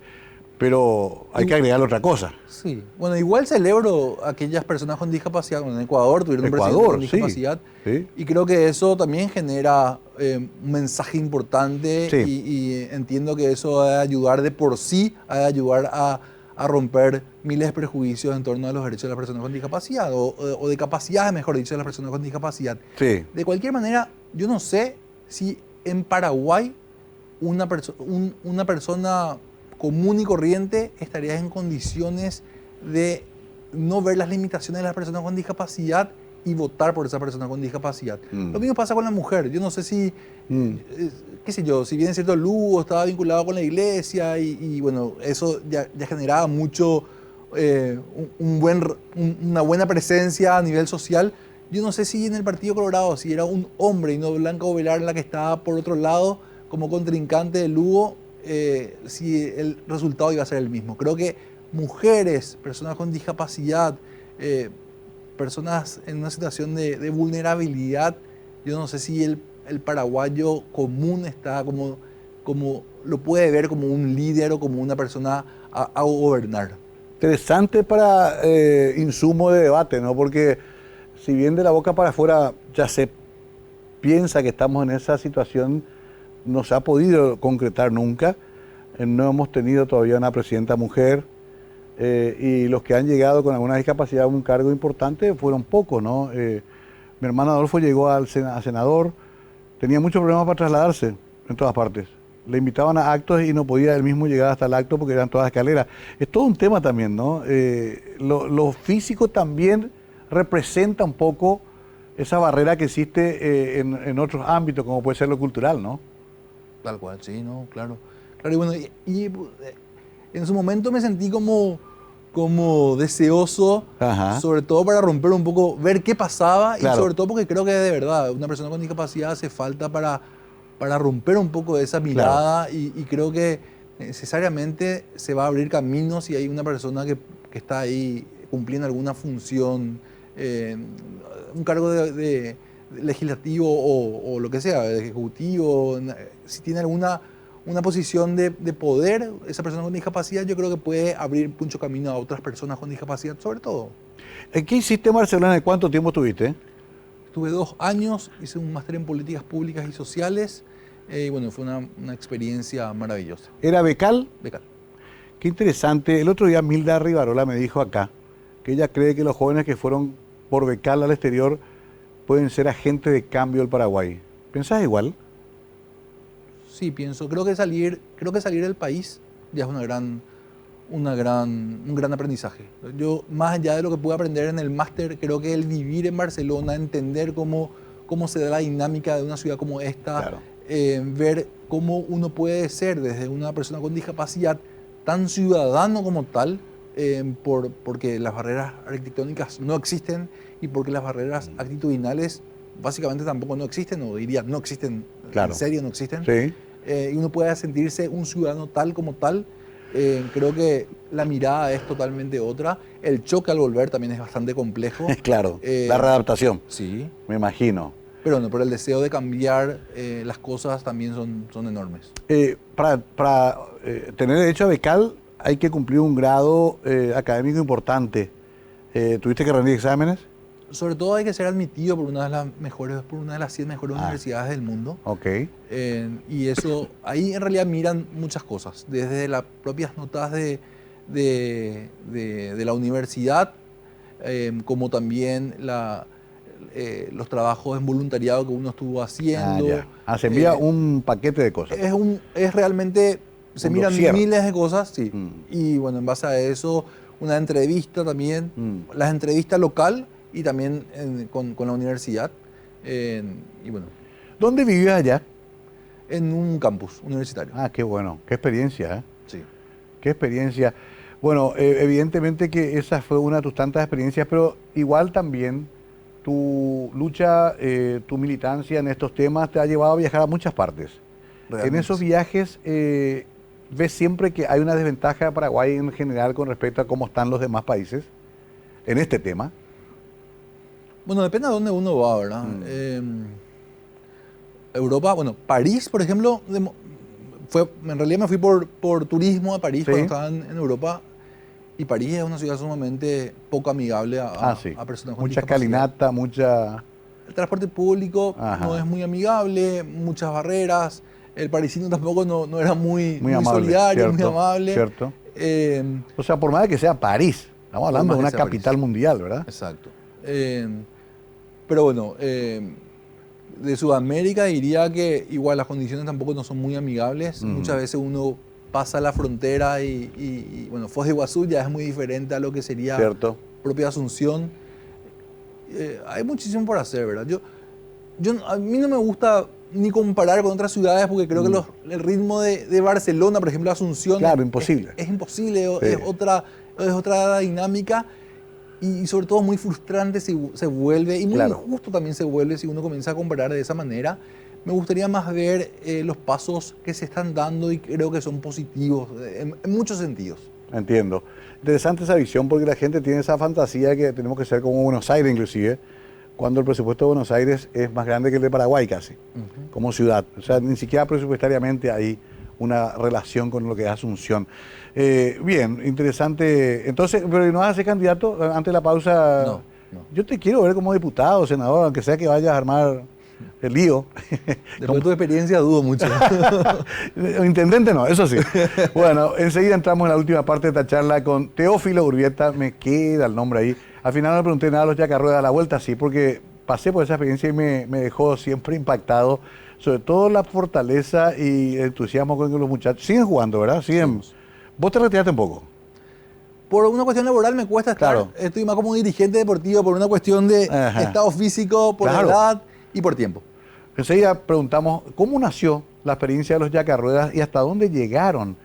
pero hay que agregarle otra cosa. Sí, bueno, igual celebro a aquellas personas con discapacidad. Bueno, en Ecuador tuvieron un presidente con discapacidad, sí. y creo que eso también genera un mensaje importante, Sí. y entiendo que eso va a ayudar de por sí, va a ayudar a romper miles de prejuicios en torno a los derechos de las personas con discapacidad, o de capacidades, mejor dicho, de las personas con discapacidad. Sí. De cualquier manera, yo no sé si en Paraguay una persona común y corriente estaría en condiciones de no ver las limitaciones de las personas con discapacidad y votar por esa persona con discapacidad. Lo mismo pasa con la mujer. Yo no sé si, qué sé yo, si bien es cierto, Lugo estaba vinculado con la iglesia y bueno, eso ya generaba mucho, una buena presencia a nivel social. Yo no sé si en el Partido Colorado, si era un hombre y no Blanca Ovelar la que estaba por otro lado como contrincante de Lugo, si el resultado iba a ser el mismo. Creo que mujeres, personas con discapacidad, personas en una situación de vulnerabilidad, yo no sé si el paraguayo común está como lo puede ver como un líder o como una persona a gobernar. Interesante para insumo de debate, ¿no? Porque si bien de la boca para afuera ya se piensa que estamos en esa situación, no se ha podido concretar nunca. No hemos tenido todavía una presidenta mujer, y los que han llegado con alguna discapacidad a un cargo importante fueron pocos, ¿no? Mi hermano Adolfo llegó a senador, tenía muchos problemas para trasladarse en todas partes. Le invitaban a actos y no podía él mismo llegar hasta el acto porque eran todas escaleras. Es todo un tema también, ¿no? Lo físico también representa un poco esa barrera que existe en otros ámbitos, como puede ser lo cultural, ¿no? Tal cual, sí, no, claro. Claro, y bueno, en su momento me sentí como deseoso, Ajá. sobre todo para romper un poco, ver qué pasaba, Claro. y sobre todo porque creo que de verdad una persona con discapacidad hace falta para romper un poco de esa mirada, y creo que necesariamente se va a abrir caminos si hay una persona que está ahí cumpliendo alguna función, un cargo de legislativo o lo que sea, de ejecutivo, si tiene una posición de poder, esa persona con discapacidad, yo creo que puede abrir mucho camino a otras personas con discapacidad, sobre todo. ¿Qué hiciste en Barcelona? ¿Cuánto tiempo estuviste? Estuve 2 años, hice un máster en políticas públicas y sociales, y bueno, fue una experiencia maravillosa. ¿Era becal? Becal. Qué interesante. El otro día Milda Rivarola me dijo acá que ella cree que los jóvenes que fueron por becal al exterior pueden ser agentes de cambio del Paraguay. ¿Pensás igual? Sí, pienso. Creo que salir del país ya es un gran aprendizaje. Yo, más allá de lo que pude aprender en el máster, creo que el vivir en Barcelona, entender cómo se da la dinámica de una ciudad como esta, Claro. Ver cómo uno puede ser desde una persona con discapacidad tan ciudadano como tal, porque las barreras arquitectónicas no existen y porque las barreras actitudinales básicamente tampoco no existen, o diría no existen, Claro. en serio no existen. Sí. Y uno puede sentirse un ciudadano tal como tal. Creo que la mirada es totalmente otra. El choque al volver también es bastante complejo. Claro. La readaptación. Sí. Me imagino. Pero no, pero el deseo de cambiar las cosas también son enormes. Para tener derecho a becal hay que cumplir un grado académico importante. ¿Tuviste que rendir exámenes? Sobre todo hay que ser admitido por una de las 100 mejores universidades del mundo. Ok. Y eso, ahí en realidad miran muchas cosas, desde las propias notas de la universidad, como también los trabajos en voluntariado que uno estuvo haciendo. Se envía un paquete de cosas. Es realmente, se miran dossier. miles de cosas, sí. Y bueno, en base a eso, una entrevista también, las entrevistas local y también con la universidad. Y bueno, ¿Dónde vivías allá? en un campus universitario. Ah, qué bueno. Qué experiencia, ¿eh? Sí. Qué experiencia. Bueno, evidentemente que esa fue una de tus tantas experiencias, pero igual también tu lucha, tu militancia en estos temas te ha llevado a viajar a muchas partes. Realmente En esos sí. viajes, ¿ves siempre que hay una desventaja de Paraguay en general con respecto a cómo están los demás países en este tema? Bueno, depende a dónde uno va, ¿verdad? Europa, bueno, París, por ejemplo, en realidad me fui por turismo a París Sí. cuando estaba en Europa. Y París es una ciudad sumamente poco amigable Sí. a personas con Mucha discapacidad. escalinata, mucha... El transporte público Ajá. no es muy amigable, muchas barreras. El parisino tampoco no era Muy muy amable, solidario, muy cierto, amable. cierto. Eh, O sea, por más de que sea París, estamos hablando más de que una sea capital París. mundial, ¿verdad? Exacto. Pero bueno, de Sudamérica diría que igual las condiciones tampoco no son muy amigables. Muchas veces uno pasa la frontera bueno, Foz de Iguazú ya es muy diferente a lo que sería Cierto. propia Asunción. Hay muchísimo por hacer, ¿verdad? A mí no me gusta ni comparar con otras ciudades porque creo que el ritmo de Barcelona, por ejemplo, Asunción, Claro, imposible. es imposible, Sí. es otra dinámica y sobre todo muy frustrante si se vuelve, y muy Claro. injusto también se vuelve si uno comienza a comparar de esa manera. Me gustaría más ver los pasos que se están dando y creo que son positivos en muchos sentidos. Entiendo. Interesante esa visión porque la gente tiene esa fantasía de que tenemos que ser como Buenos Aires inclusive, cuando el presupuesto de Buenos Aires es más grande que el de Paraguay casi, como ciudad. O sea, ni siquiera presupuestariamente hay una relación con lo que es Asunción. Bien, interesante. Entonces, pero ¿no vas a ser candidato antes de la pausa? No. Yo te quiero ver como diputado, senador, aunque sea que vayas a armar el lío. Después de tu experiencia dudo mucho. Intendente no, eso sí. Bueno, enseguida entramos en la última parte de esta charla con Teófilo Urbieta. Me queda el nombre ahí. Al final no le pregunté nada a los Yacarrueda a la vuelta, sí, porque pasé por esa experiencia y me dejó siempre impactado. Sobre todo la fortaleza y el entusiasmo con que los muchachos siguen jugando, ¿verdad? Siguen. Vos te retiraste un poco. Por una cuestión laboral me cuesta estar. Claro. Estoy más como dirigente deportivo por una cuestión de estado físico, por Claro. edad y por tiempo. Enseguida preguntamos cómo nació la experiencia de los Yacarruedas y hasta dónde llegaron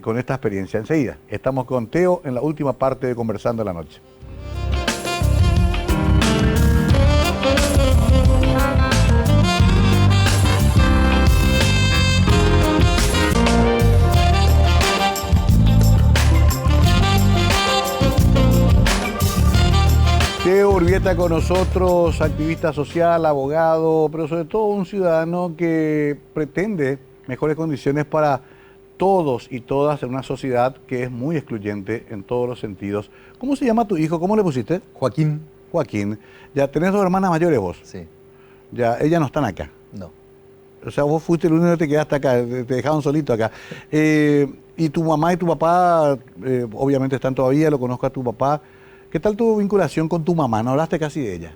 con esta experiencia. Enseguida estamos con Teo en la última parte de Conversando la Noche. Teo Urbieta con nosotros, activista social, abogado, pero sobre todo un ciudadano que pretende mejores condiciones para todos y todas en una sociedad que es muy excluyente en todos los sentidos. ¿Cómo se llama tu hijo? ¿Cómo le pusiste? Joaquín. Joaquín. Ya tenés dos hermanas mayores vos. Sí. Ya, ellas no están acá. No. O sea, vos fuiste el único que te quedaste acá, te dejaron solito acá. Y tu mamá y tu papá, obviamente están todavía, lo conozco a tu papá. ¿Qué tal tu vinculación con tu mamá? No hablaste casi de ella.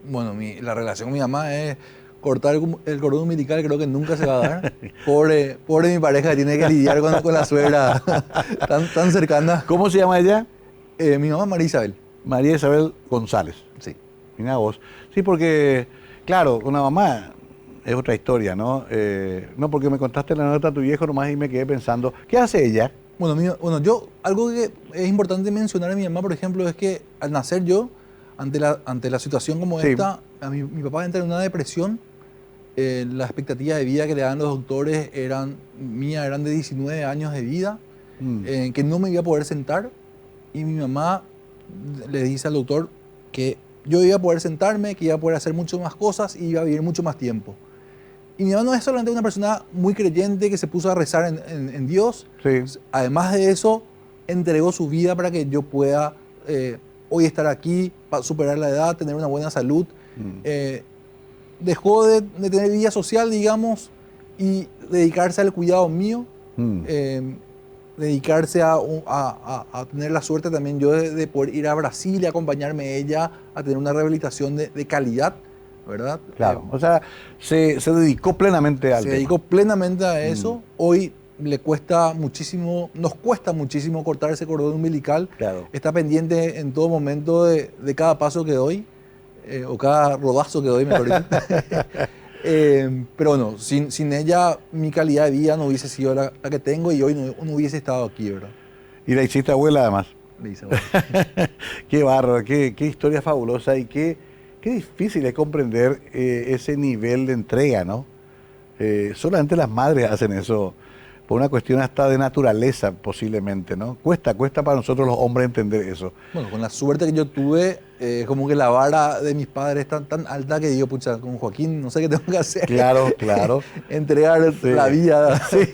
Bueno, la relación con mi mamá es cortar el cordón umbilical, creo que nunca se va a dar. Pobre mi pareja que tiene que lidiar con la suegra tan cercana. ¿Cómo se llama ella? Mi mamá María Isabel. María Isabel González. Sí. Mira vos. Sí, porque, claro, con la mamá es otra historia, ¿no? No, porque me contaste la nota a tu viejo nomás y me quedé pensando, ¿qué hace ella? Bueno, algo que es importante mencionar a mi mamá, por ejemplo, es que al nacer yo, ante la situación como Sí. esta, mi papá entra en una depresión. Las expectativas de vida que le dan los doctores eran de 19 años de vida, que no me iba a poder sentar. Y mi mamá le dice al doctor que yo iba a poder sentarme, que iba a poder hacer mucho más cosas y iba a vivir mucho más tiempo. Y mi mamá no es solamente una persona muy creyente que se puso a rezar en Dios. Sí. Además de eso, entregó su vida para que yo pueda hoy estar aquí, para superar la edad, tener una buena salud. Dejó de tener vida social, digamos, y dedicarse al cuidado mío. Dedicarse a tener la suerte también yo de poder ir a Brasil y acompañarme ella a tener una rehabilitación de calidad, ¿verdad? Claro, o sea, se dedicó plenamente al Se tema. dedicó plenamente a eso. Hoy nos cuesta muchísimo cortar ese cordón umbilical. Claro. Está pendiente en todo momento de cada paso que doy, o cada rodazo que doy, mejor dicho. Pero bueno, sin ella mi calidad de vida no hubiese sido la que tengo y hoy no hubiese estado aquí, ¿verdad? Y la hiciste abuela además. Le dice, bueno. Qué bárbaro, qué historia fabulosa y qué difícil es comprender ese nivel de entrega, ¿no? Solamente las madres hacen eso. por una cuestión hasta de naturaleza posiblemente, ¿no? Cuesta para nosotros los hombres entender eso. Bueno, con la suerte que yo tuve, como que la vara de mis padres es tan alta que digo, pucha, con Joaquín no sé qué tengo que hacer. Claro, claro. Entregar Sí. la vida. Sí,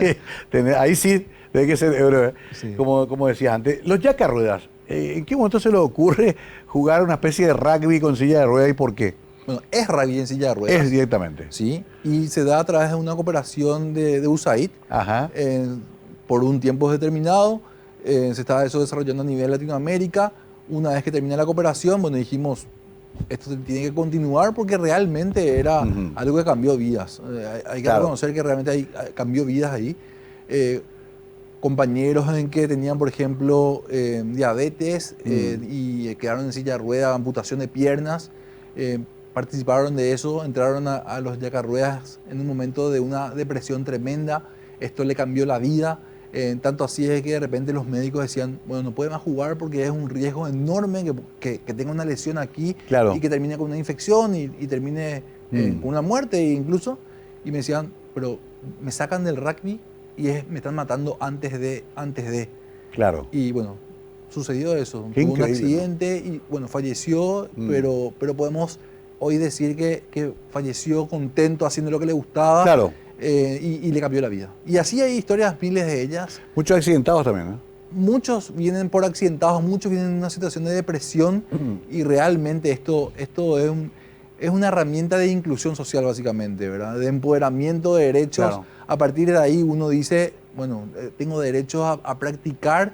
ahí sí debe que ser héroe, Sí. como decías antes. Los yacarruedas, ¿en qué momento se les ocurre jugar una especie de rugby con silla de ruedas y por qué? Bueno, es rugby en silla de ruedas. Es directamente. Sí, y se da a través de una cooperación de USAID. Ajá. Por un tiempo determinado. Se estaba eso desarrollando a nivel Latinoamérica. Una vez que termina la cooperación, bueno, dijimos, esto tiene que continuar porque realmente era algo que cambió vidas. Hay que Claro. reconocer que realmente cambió vidas ahí. Compañeros en que tenían, por ejemplo, diabetes y quedaron en silla de ruedas, amputación de piernas, participaron de eso, entraron a los yacarruedas en un momento de una depresión tremenda. Esto le cambió la vida. Tanto así es que de repente los médicos decían, bueno, no puede más jugar porque es un riesgo enorme que tenga una lesión aquí Claro. y que termine con una infección y termine con una muerte incluso. Y me decían, pero me sacan del rugby y me están matando antes de. Claro. Y bueno, sucedió eso. Qué Tuvo un increíble, accidente y bueno, falleció, pero podemos hoy decir que falleció contento haciendo lo que le gustaba. Claro. Y le cambió la vida. Y así hay historias, miles de ellas. Muchos accidentados también, ¿no? Muchos vienen por accidentados, muchos vienen en una situación de depresión y realmente esto es una herramienta de inclusión social básicamente, ¿verdad? De empoderamiento de derechos. Claro. A partir de ahí uno dice, bueno, tengo derecho a practicar,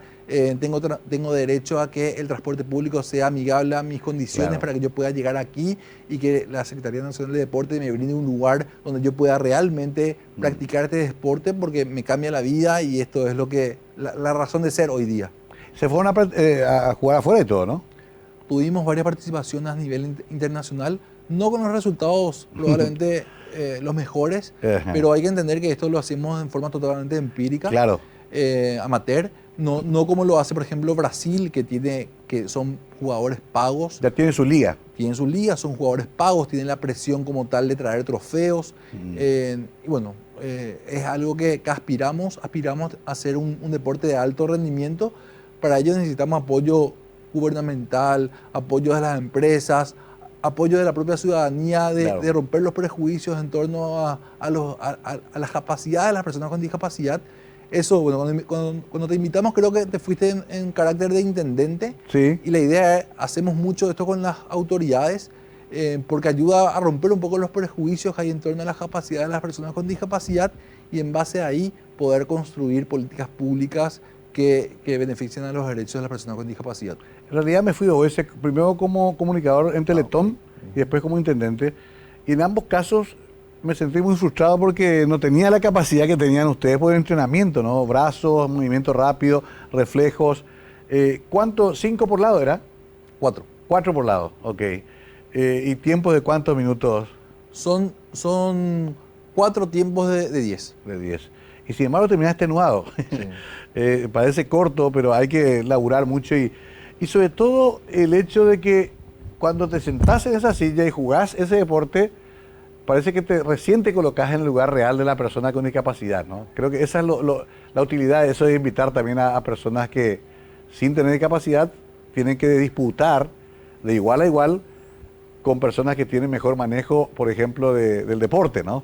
tengo derecho a que el transporte público sea amigable a mis condiciones Claro. para que yo pueda llegar aquí y que la Secretaría Nacional de Deporte me brinde un lugar donde yo pueda realmente practicar este deporte porque me cambia la vida y esto es lo que la razón de ser hoy día. Se fueron a jugar afuera y todo, ¿no? Tuvimos varias participaciones a nivel internacional, no con los resultados probablemente los mejores, Ajá. pero hay que entender que esto lo hacemos en forma totalmente empírica, Claro. amateur, no como lo hace por ejemplo Brasil, que son jugadores pagos, Ya tiene su liga. tienen su liga, son jugadores pagos, tienen la presión como tal de traer trofeos, y bueno, es algo que aspiramos a hacer un deporte de alto rendimiento. Para ello necesitamos apoyo gubernamental, apoyo de las empresas, apoyo de la propia ciudadanía, Claro. de romper los prejuicios en torno a las capacidades de las personas con discapacidad. Eso, bueno, cuando te invitamos creo que te fuiste en carácter de intendente. Sí. Y la idea es, hacemos mucho esto con las autoridades, porque ayuda a romper un poco los prejuicios que hay en torno a las capacidades de las personas con discapacidad y en base a ahí poder construir políticas públicas que beneficien a los derechos de las personas con discapacidad. En realidad me fui dos veces, primero como comunicador en Teletón y después como intendente. Y en ambos casos me sentí muy frustrado porque no tenía la capacidad que tenían ustedes por el entrenamiento, ¿no? Brazos, movimiento rápido, reflejos. ¿Cuánto? ¿5 por lado era? 4. 4 por lado, ok. ¿Y tiempos de cuántos minutos? Son 4 tiempos de 10. De 10. Y sin embargo terminaste extenuado. Parece corto, pero hay que laburar mucho y sobre todo el hecho de que cuando te sentás en esa silla y jugás ese deporte, parece que recién te colocás en el lugar real de la persona con discapacidad, ¿no? Creo que esa es la utilidad de eso, de invitar también a personas que sin tener discapacidad tienen que disputar de igual a igual con personas que tienen mejor manejo, por ejemplo, del deporte, ¿no?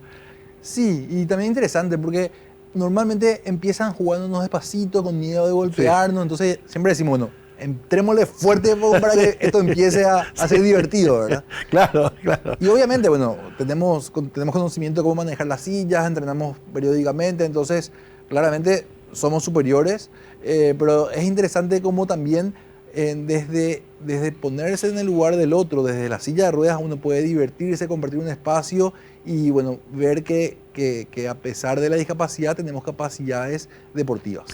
Sí, y también interesante porque normalmente empiezan jugándonos despacito, con miedo de golpearnos, entonces siempre decimos, bueno, entrémosle fuerte para que esto empiece a ser divertido, ¿verdad? Claro, claro. Y obviamente, bueno, tenemos conocimiento de cómo manejar las sillas, entrenamos periódicamente, entonces claramente somos superiores, pero es interesante cómo también desde ponerse en el lugar del otro, desde la silla de ruedas uno puede divertirse, compartir un espacio y bueno, ver que a pesar de la discapacidad tenemos capacidades deportivas.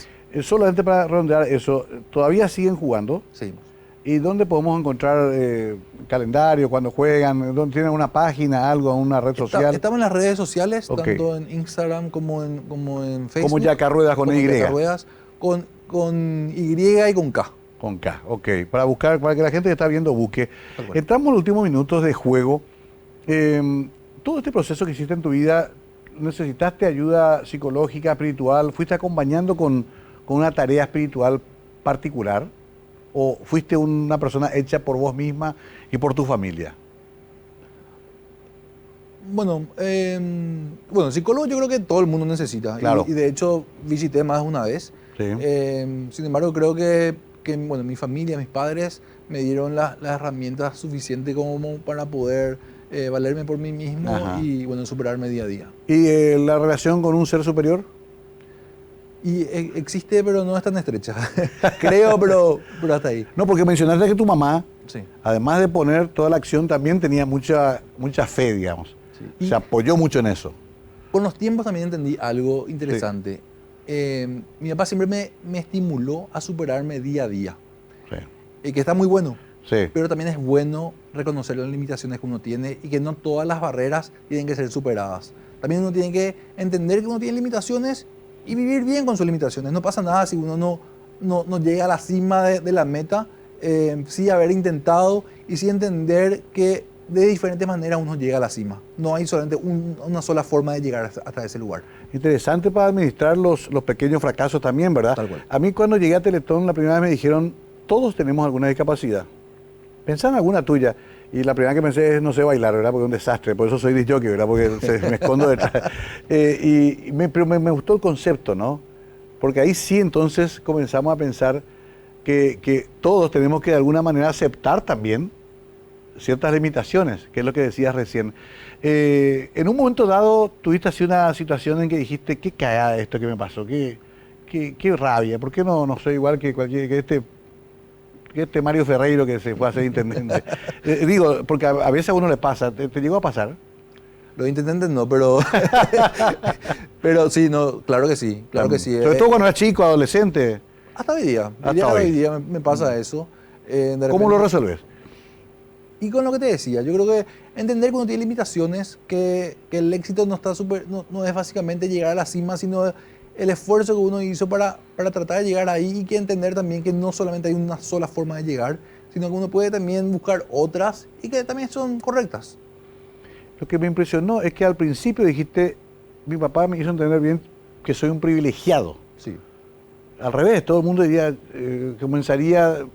Solamente para redondear eso, ¿todavía siguen jugando? Seguimos. ¿Y dónde podemos encontrar calendario, cuando juegan? ¿Dónde tienen una página, algo, una red social? Estamos en las redes sociales, Ok. tanto en Instagram como en Facebook. Como Yacarruedas con como Y. Yacarruedas, con Y y con K. Con K, ok. Para que la gente que está viendo busque. Tal cual. Entramos en los últimos minutos de juego. Todo este proceso que hiciste en tu vida, necesitaste ayuda psicológica, espiritual, fuiste acompañando con una tarea espiritual particular o fuiste una persona hecha por vos misma y por tu familia? Bueno, psicólogo yo creo que todo el mundo necesita. Claro. Y de hecho visité más de una vez. Sí. Sin embargo, creo que mi familia, mis padres me dieron las herramientas suficientes como para poder valerme por mí mismo. Ajá. Y bueno, superarme día a día. ¿Y la relación con un ser superior? Y existe, pero no es tan estrecha. Creo, pero hasta ahí. No, porque mencionaste que tu mamá, Sí. además de poner toda la acción, también tenía mucha fe, digamos. Sí. Se apoyó mucho en eso. Con los tiempos también entendí algo interesante. Mi papá siempre me estimuló a superarme día a día. Sí. Que está muy bueno. Sí. Pero también es bueno reconocer las limitaciones que uno tiene y que no todas las barreras tienen que ser superadas. También uno tiene que entender que uno tiene limitaciones y vivir bien con sus limitaciones. No pasa nada si uno no llega a la cima de la meta, sí haber intentado y sí entender que de diferentes maneras uno llega a la cima. No hay solamente una sola forma de llegar hasta ese lugar. Interesante para administrar los pequeños fracasos también, ¿verdad? Tal cual. A mí cuando llegué a Teletón la primera vez me dijeron, todos tenemos alguna discapacidad. Pensá en alguna tuya. Y la primera que pensé es no sé bailar, ¿verdad? Porque es un desastre. Por eso soy disc jockey, ¿verdad? Porque me escondo detrás. Pero me gustó el concepto, ¿no? Porque ahí sí entonces comenzamos a pensar que todos tenemos que de alguna manera aceptar también ciertas limitaciones, que es lo que decías recién. En un momento dado tuviste así una situación en que dijiste, qué cagada esto que me pasó, qué rabia, ¿por qué no soy igual que este Mario Ferreiro que se fue a ser intendente? Digo, porque a veces a uno le pasa, ¿te llegó a pasar? Los intendentes no, pero pero sí, no, claro que sí, claro que sí. Sobre todo cuando era chico, adolescente. Hasta hoy día, Hasta hoy. hoy día me pasa eso. ¿Cómo lo resuelves? Y con lo que te decía, yo creo que entender que uno tiene limitaciones, que el éxito no es básicamente llegar a la cima, sino el esfuerzo que uno hizo para tratar de llegar ahí, y que entender también que no solamente hay una sola forma de llegar, sino que uno puede también buscar otras y que también son correctas. Lo que me impresionó es que al principio dijiste, mi papá me hizo entender bien que soy un privilegiado. Sí. Al revés, todo el mundo diría, comenzaría,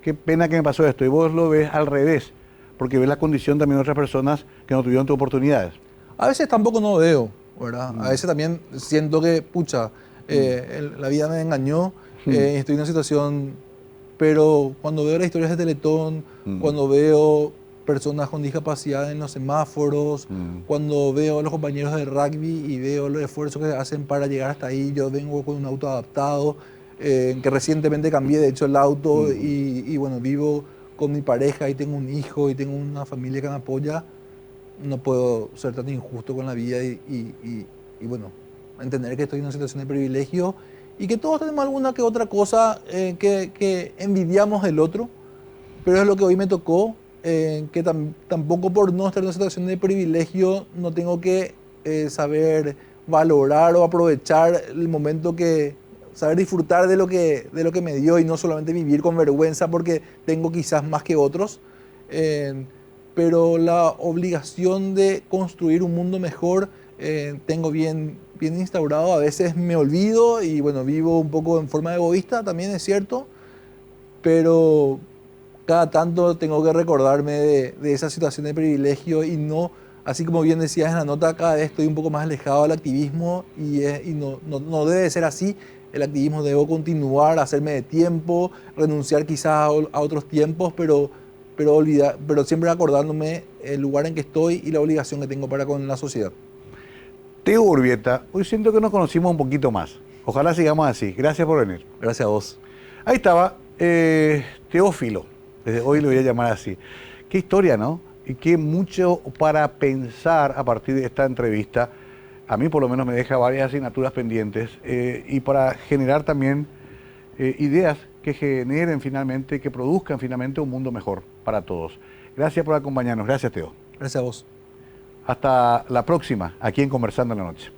qué pena que me pasó esto, y vos lo ves al revés, porque ves la condición también de otras personas que no tuvieron tus oportunidades. A veces tampoco no veo, ¿verdad? A veces también siento que, la vida me engañó, estoy en una situación, pero cuando veo las historias de Teletón, cuando veo personas con discapacidad en los semáforos, cuando veo a los compañeros de rugby y veo los esfuerzos que hacen para llegar hasta ahí, yo vengo con un auto adaptado, que recientemente cambié de hecho el auto y bueno, vivo con mi pareja y tengo un hijo y tengo una familia que me apoya. No puedo ser tan injusto con la vida y bueno, entender que estoy en una situación de privilegio y que todos tenemos alguna que otra cosa que envidiamos del otro, pero es lo que hoy me tocó, que tampoco por no estar en una situación de privilegio no tengo que saber valorar o aprovechar el momento, saber disfrutar de lo que me dio y no solamente vivir con vergüenza porque tengo quizás más que otros. Pero la obligación de construir un mundo mejor tengo bien instaurado. A veces me olvido y bueno, vivo un poco en forma egoísta, también es cierto, pero cada tanto tengo que recordarme de esa situación de privilegio y no, así como bien decías en la nota, cada vez estoy un poco más alejado del activismo y no debe ser así. El activismo debo continuar, hacerme de tiempo, renunciar quizás a otros tiempos, pero siempre acordándome el lugar en que estoy y la obligación que tengo para con la sociedad. Teo Urbieta, hoy siento que nos conocimos un poquito más. Ojalá sigamos así. Gracias por venir. Gracias a vos. Ahí estaba Teófilo, desde hoy lo voy a llamar así. Qué historia, ¿no? Y qué mucho para pensar a partir de esta entrevista. A mí por lo menos me deja varias asignaturas pendientes y para generar también ideas que generen finalmente, que produzcan finalmente un mundo mejor para todos. Gracias por acompañarnos. Gracias, Teo. Gracias a vos. Hasta la próxima, aquí en Conversando en la Noche.